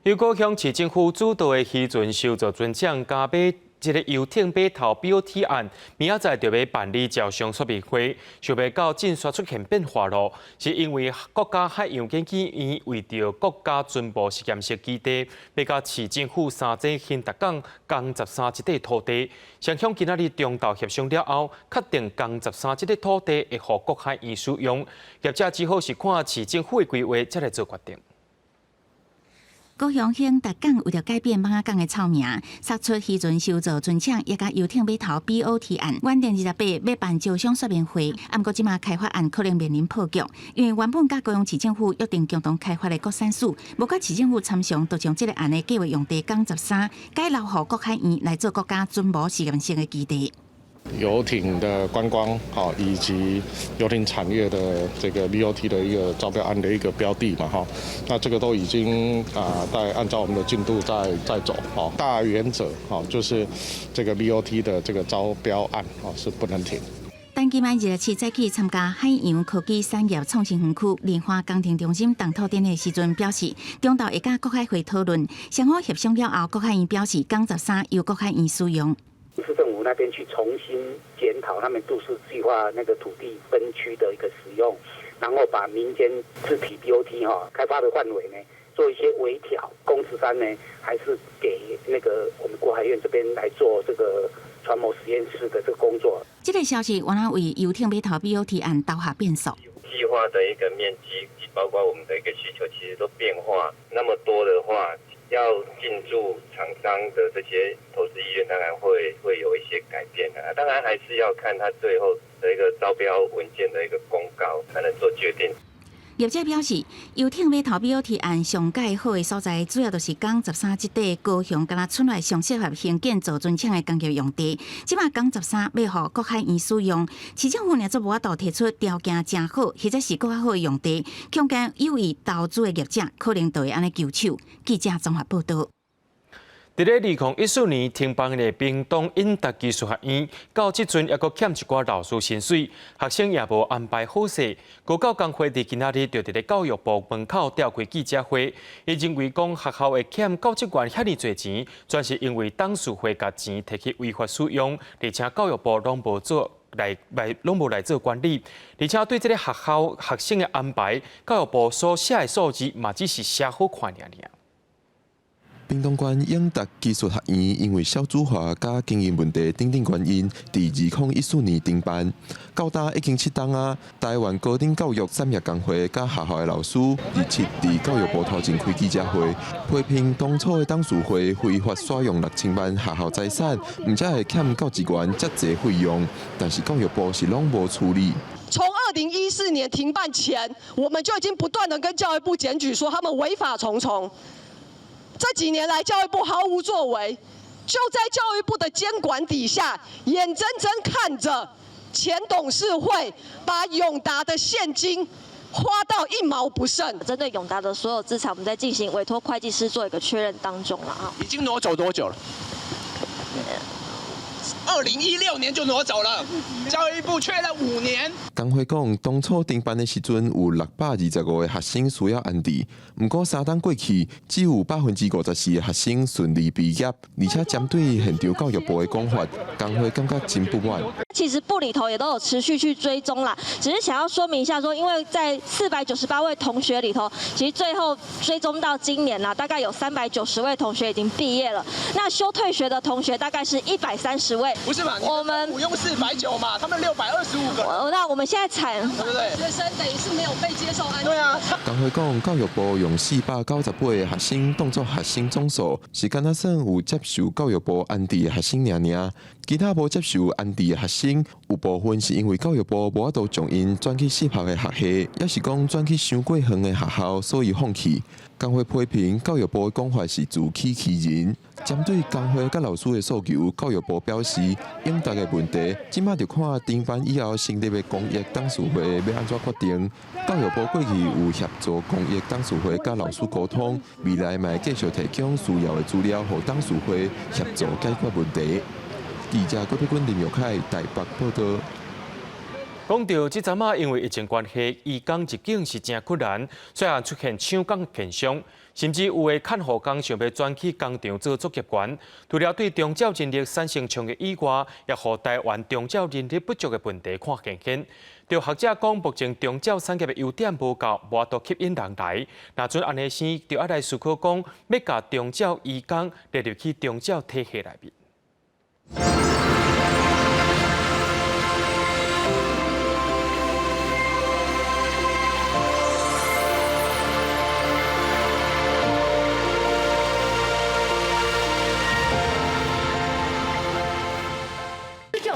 由高雄市政府主导的渔船修造船厂加码一个游艇码头 BOT 案，明仔载就要办理招商说明会，想要到进刷出现变化咯，是因为国家海洋研究院为着国家军部实验室基地，要甲市政府3座新达港共13这块土地，双方今仔日中道协商了后，确定共13这块土地会予国海院使用，业者只好是看市政府的规划才来做决定。高雄兴达港为了改变蠓仔港的臭名，杀出渔船修造船厂也甲游艇码头 BOT 案，原定28要办招商说明会，不过即马开发案可能面临破局，因为原本甲高雄市政府约定共同开发的国产署，无甲市政府参详，就将这个案的计划用地港13改留予国海院来做国家军武实验室的基地。游艇的观光以及游艇产业的这个 BOT 的一个招标案的一个标的嘛那这个都已经在按照我们的进度在走大原则就是这个 BOT 的这个招标案是不能停。但今晚27再去参加海洋科技产业创新园区莲花工程中心动土典礼时阵表示，中道会甲国海会讨论，双方协商了后，国海院表示港13由国海院使用。市政府那边去重新检讨他们都市计划那个土地分区的一个使用，然后把民间自体 BOT 开发的范围呢做一些微调。公13呢还是给那个我们国海院这边来做这个船舶实验室的这个工作。这个消息原来为游艇码头 BOT 案导下变数。计划的一个面积，包括我们的一个需求，其实都变化那么多的话。要进驻厂商的这些投资意愿，当然会有一些改变的。当然还是要看他最后的一个招标文件的一个公告，才能做决定。业者表示，游艇码头 BOT 案上盖好的所在，主要就是港13这块高雄敢若村内上适合兴建造船厂的工业用地。即马港13要予国海院使用，市政府若做无法度提出条件正好，或者是更较好的用地，恐惊有意投资的业者可能就会安尼救手。记者综合报道。伫咧2014年停办的屏东应达技术学院，到即阵还阁欠一寡老师薪水，学生也无安排好势。高教工会伫今仔日就伫咧教育部门口召开记者会，伊认为讲学校会欠教职员遐尼侪钱，全是因为董事会甲钱摕去违法使用，而且教育部拢无做来做管理，而且对这个学校学生的安排，教育部所写的数字嘛，只是写好看尔。屏东县永达技术学院因为少子化加经营问题等等原因，伫2014年停办。到今已经7档啊！台湾高等教育产业工会甲学校的老师27伫教育部头前开记者会，批评当初的董事会非法使用6000万学校财产，唔只会欠教职员遮济费用，但是教育部是拢无处理。从2014年停办前，我们就已经不断的跟教育部检举说他们违法重重。这几年来，教育部毫无作为，就在教育部的监管底下，眼睁睁看着前董事会把永达的现金花到1毛不剩。针对永达的所有资产，我们在进行委托会计师做一个确认当中了啊。已经挪走多久了？2016年就挪走了，教育部确认5年。工会讲，当初停办的时阵有625个学生需要安置，不过3档过去，只有54%的学生顺利毕业，而且针对现场教育部的讲法，工会感觉真不满。其实部里头也都有持续去追踪啦，只是想要说明一下说，因为在498位同学里头，其实最后追踪到今年啦，大概有390位同学已经毕业了，那休退学的同学大概是130位。不是嘛？我们用490嘛，他们625个。那我们现在惨，对不对？学生等于是没有被接受安置。对啊。工会讲，教育部用498个学生当作学生总数，是敢若算有接受教育部安置的学生尔。其他无接受安置的学生，有部分是因为教育部无法度将因转去适合的学系，也是讲转去伤过远的学校，所以放弃。工会批评教育部的讲法是自欺欺人。针对工会甲老师的诉求，教育部表示，应答的问题，即马就看停办以后成立的公益董事会要安怎决定。教育部过去有协助公益董事会甲老师沟通，未来嘛会继续提供需要的资料，予董事会协助解决问题。记者郭碧君、林玉凯台北报道。讲到这阵啊，因为疫情关系，移工入境是真困难，虽然出现抢工现象，甚至有的看护工想要转去工厂做作业员。除了对中教人力产生冲击以外，也和台湾中教人力不足的问题看见显。就学者讲，目前中教产业的优点无够，无法度吸引人来。那阵安尼生就要来思考讲，要甲中教移工列入去中教体系内面。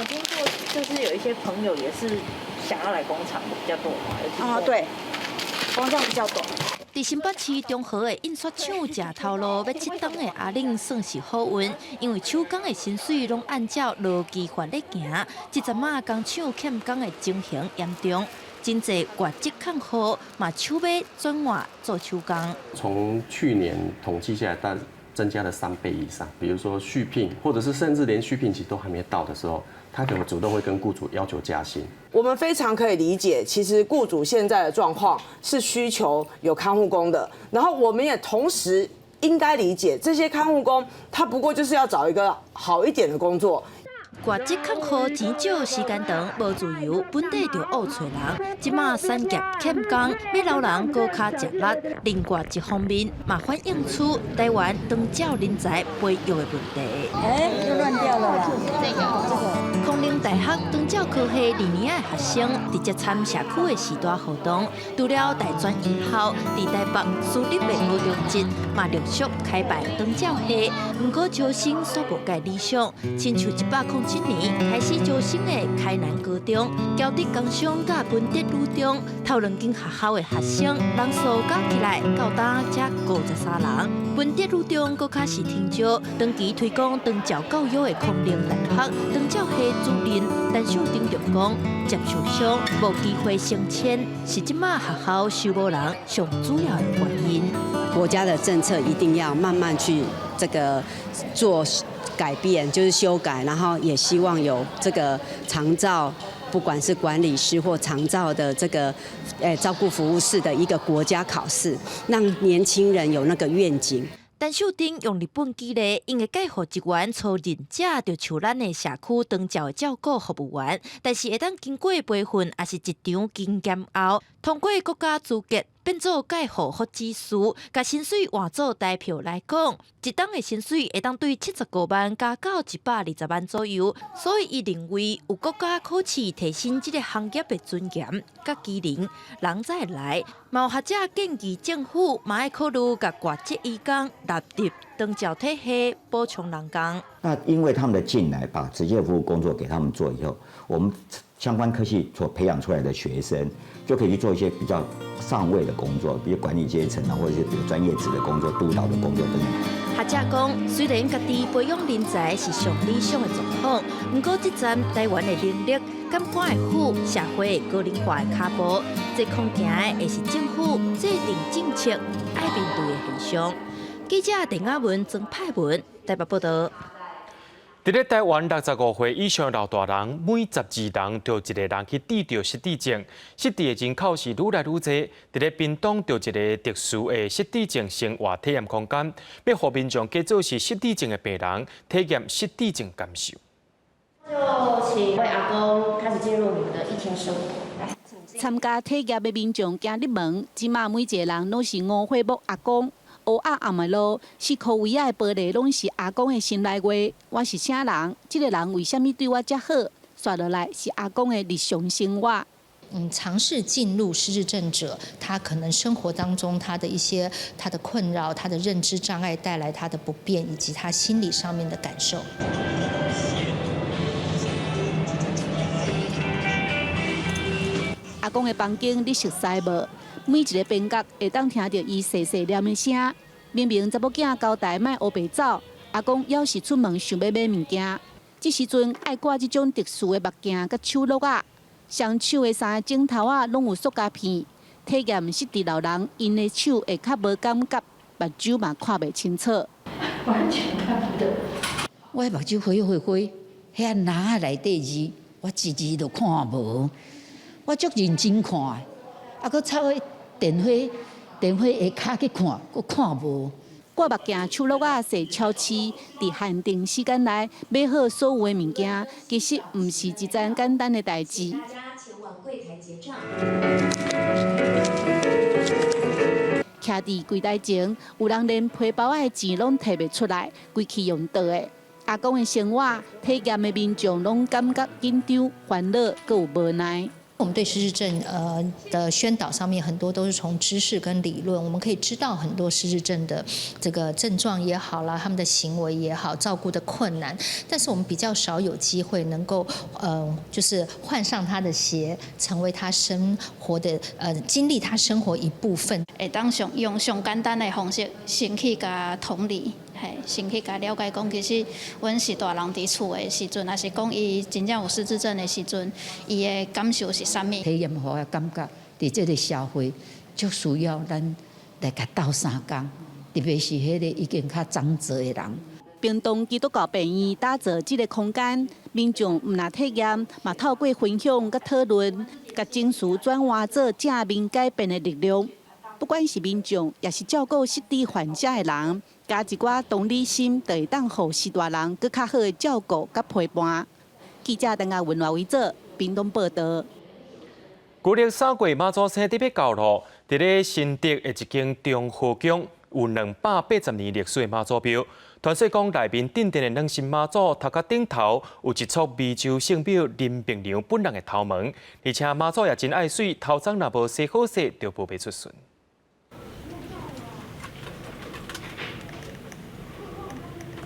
我听过，就是有一些朋友也是想要来工厂的比较多嘛，啊，对，工厂比较多。伫新北市中和的印刷厂食头路要7档的阿玲算是好运，因为手工的薪水拢按照劳基法咧行。这阵仔工厂欠工的情形严重，真侪外籍看护嘛手尾转换做手工。从去年统计下来，增加了3倍以上。比如说续聘，或者是甚至连续聘期都还没到的时候，他可能主动会跟雇主要求加薪。我们非常可以理解，其实雇主现在的状况是需求有看护工的，然后我们也同时应该理解，这些看护工他不过就是要找一个好一点的工作。外籍看护钱少、时间长、无自由，本地就恶找人。即马产业欠工，要留人高卡食力。另外一方面，嘛反映出台湾长教人才培育的问题。又乱掉了啦！这个。空灵大学长教科系2年的学生直接参社区的时代活动，除了大专以后，伫台北私立的高中节嘛陆续开办长教系，不过招生所无介理想，亲像107年开始招生的开南高中，交织工商甲文德女中，头2间学校的学生人数加起来到达才53人。文德女中搁较是天少，长期推广长教教育的空灵大学长教系主任陈秀丁就讲，接受上无机会升迁，是即马学校收无人上主要的原因。国家的政策一定要慢慢去这个做改变，就是修改，然后也希望有这个长照，不管是管理师或长照的这个照顾服务室的一个国家考试，让年轻人有那个愿景。陈秀珍用日本举例，因为介护职员操认者就像咱的社区长照照顾服务员，但是会当经过培训，也是一场经验后，通过国家资格变做介护福祉师，甲薪水换做台票来讲，一档的薪水会当对75万加到120万左右，所以伊认为有国家考试提升这个行业的尊严甲机能，人才会来。嘛有学者建议政府嘛要考虑甲外籍移工纳入长照体系，补充人工。那因为他们的进来，把职业服务工作给他们做以后，我们相关科系所培养出来的学生，就可以去做一些比较上位的工作，比如管理阶层啊，或者是比如专业职的工作、督导的工作等等。学者讲，虽然家己培养人才是上理想的状况，不过这站台湾的能力、监管的好，社会的个人化的脚步，这空行的也是政府制定政策爱面对的现象。记者陈雅文、曾派文台北报道。在台湾65岁以上老大人，每12人就一个人去治疗失智症。失智的人口是愈来愈多。在屏东就一个特殊的失智症生活体验空间，要让民众假做是失智症的病人，体验失智症感受。就请为阿公开始进入你们的一天生活。参加体验的民众行入门，即马每一个人拢是5岁目阿公。乌鸭暗的路，4颗围仔的玻璃拢是阿公的心内话。我是啥人？这个人为什么对我这好？刷落来是阿公的日常生活。尝试进入失智症者，他可能生活当中他的一些他的困扰、他的认知障碍带来他的不便，以及他心理上面的感受。阿公的房间你熟悉无？每一个边角会当听到伊细细念的声。明明查某囝交代莫黑白走，阿公要是出门想要买物件，这时阵爱挂这种特殊的目镜甲手镯啊，双手的三个指头啊拢有塑胶片。体验失智老人，因的手会较无感觉，目睭嘛看袂清楚。完全看不到。我目睭灰灰灰，遐哪内底字，我一字都看无。我足认真看，啊，搁插去电火下骹去看，佫看无。挂目镜手镯啊，是超市，伫限定时间内买好所有的物件，其实毋是一件简单的代志。大家前往柜台结账。徛伫柜台前，有人连皮包仔的钱拢摕袂出来，规气用倒的。阿公的生活，体验的民众拢感觉紧张、烦恼，佫有无奈。我们对失智症的宣导上面很多都是从知识跟理论，我们可以知道很多失智症的这个症状也好啦，他们的行为也好，照顾的困难，但是我们比较少有机会能够就是换上他的鞋，成为他生活的经历他生活一部分。会当用上简单的方式，先去甲同理。先去甲了解讲，其实阮是大人伫厝的时阵，也是讲伊真正有失智症的时阵，伊的感受是啥物？体验好的感觉，伫这个社会，就需要咱来甲斗相共，特别是迄个已经较长者的人。屏东基督教病院打造这个空间，民众毋但体验，嘛透过分享甲讨论，甲情绪转化做正面改变的力量。不管是民众，也是照顾失智患者的人。加一寡同理心，就会当互失大人更较好的照顾甲陪伴。记者陈亚文为做屏东报道。旧历3月妈祖生特别教路，伫咧新竹的一间中和宫有280年历史的妈祖庙。传说讲内面镇定的两神妈祖头壳顶头有一簇美洲圣庙林平娘本人的头毛，而且妈祖也真爱水，头鬃若无洗好势，就无袂出顺。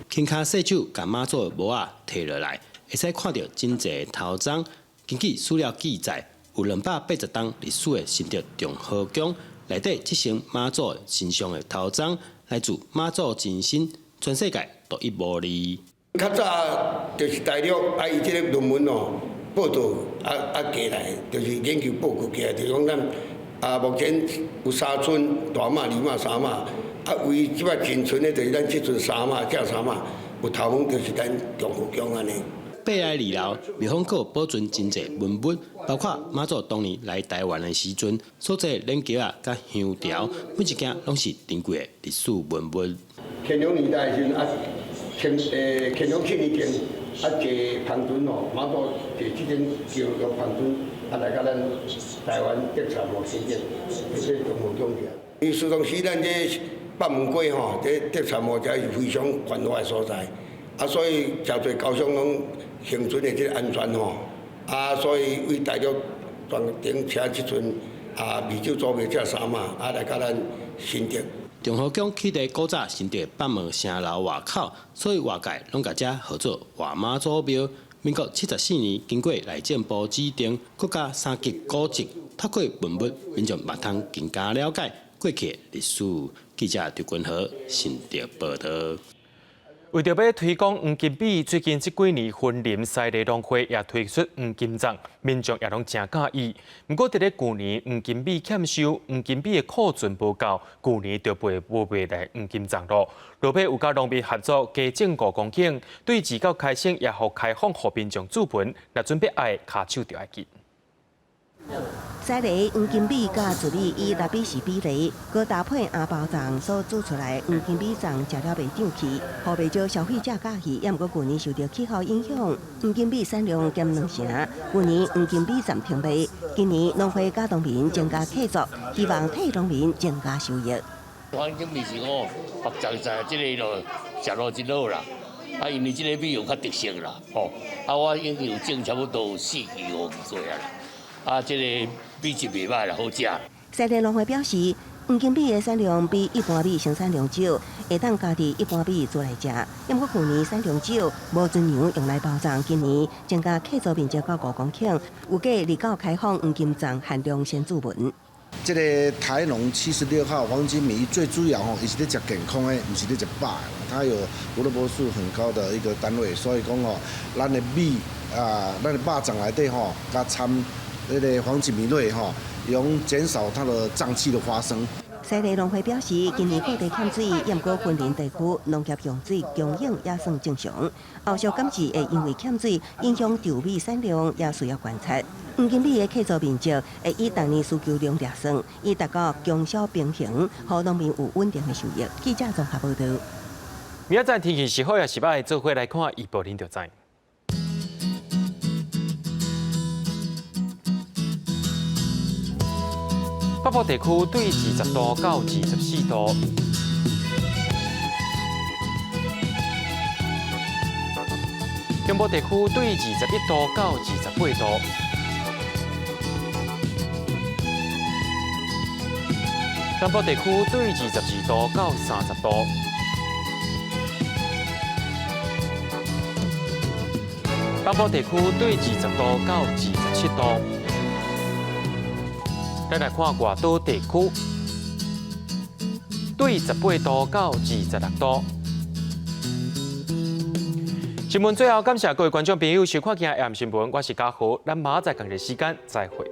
轻脚细手，将妈祖的帽仔摕落来，会使看到真济头鬃。根据史料记载，有280档历史的新竹中和宫内底，这身妈祖身上的头鬃来自妈祖真身，全世界独一无二。较早就是大陆伊即个论文哦报道过来，就是研究报告过来，就是讲咱目前有3尊大马、2马、3马。为即摆仅存的，就是咱即阵3马、正3马，有头毛就是咱中和宫安尼。八来2楼，庙方阁保存真济文物，包括妈祖当年来台湾的时阵，所在len桥啊、甲香条，每一件拢是珍贵的历史文物。乾隆年代的时阵啊，乾隆7年前啊，坐庞船哦，马祖坐这种叫做庞船啊，来到咱台湾德产哦，新店，这中华中去。因为苏当时咱这北门街吼，这德产哦，才是非常繁华的所在，啊，所以真侪高雄拢行船的这个安全吼，啊，所以为大陆专程请这船啊，米酒组卖这3马啊，来到咱新店。中和宫起在古早新店北门城楼外口，所以外界拢甲这号做外妈祖庙。民国74年，经过内政部指定，国家3级古迹，透过文物，民众嘛通更加了解过去的历史。记者刘君和新店报道。为着要推广黄金比，最近这几年婚林西丽农会也推出黄金粽，民众也拢真介意。不过，伫咧去年黄金比欠收，黄金比的库存不够，去年就卖无卖来黄金粽咯。落尾有甲农民合作加种5公顷，对自到开省也好开放，互民众自盆，若准备爱卡手就要紧。西梨黄金比甲自米以6比4比例，佮搭配阿包粽所煮出来黄金比粽，食了袂胀气，互袂少消费者喜欢。也毋过去年受到气候影响，黄金比产量减2成，去年黄金比暂停卖。今年农会甲农民增加客作，希望替农民增加收益。黄金比是我白粽在即个食落真好啦，啊，因为即个米有较特色啦，吼，啊，我已经有种差不多4期5期过啊啦。啊，这个米是袂歹啦，好食。西梨农会表示，黄金比的产量比一般米生产量少，会当家己一般米做来食。因过去年产量少，无全量用来包粽，今年增加客座面积到5公顷，有计29开放黄金粽限量先注文。这个台农76号黄金米最主要伊是咧食健康的，不是咧食饱的。它有胡萝卜素很高的一个单位，所以讲咱的米啊，咱的肉粽内底加掺那个黄金米类用减少它的胀气的发生。西梨农会表示，今年各地欠水，也毋过云林地区农业用水供应也算正常。后续甘是会因为欠水影响稻米产量，也需要观察。黄金米的客座面积会以当年需求量来算，以达到供销平衡，互农民有稳定的收益。记者综合报道。明仔载天气是好也是歹，做伙来看预报您就知。北部地区对20度到24度，中部地区对21度到28度，南部地区对22度到30度，北部地区对20度到27度。咱来看外岛地区，对18度到26度。新闻最后，感谢各位观众朋友收看今日AM新闻，我是嘉豪，咱明仔载同日时间再会。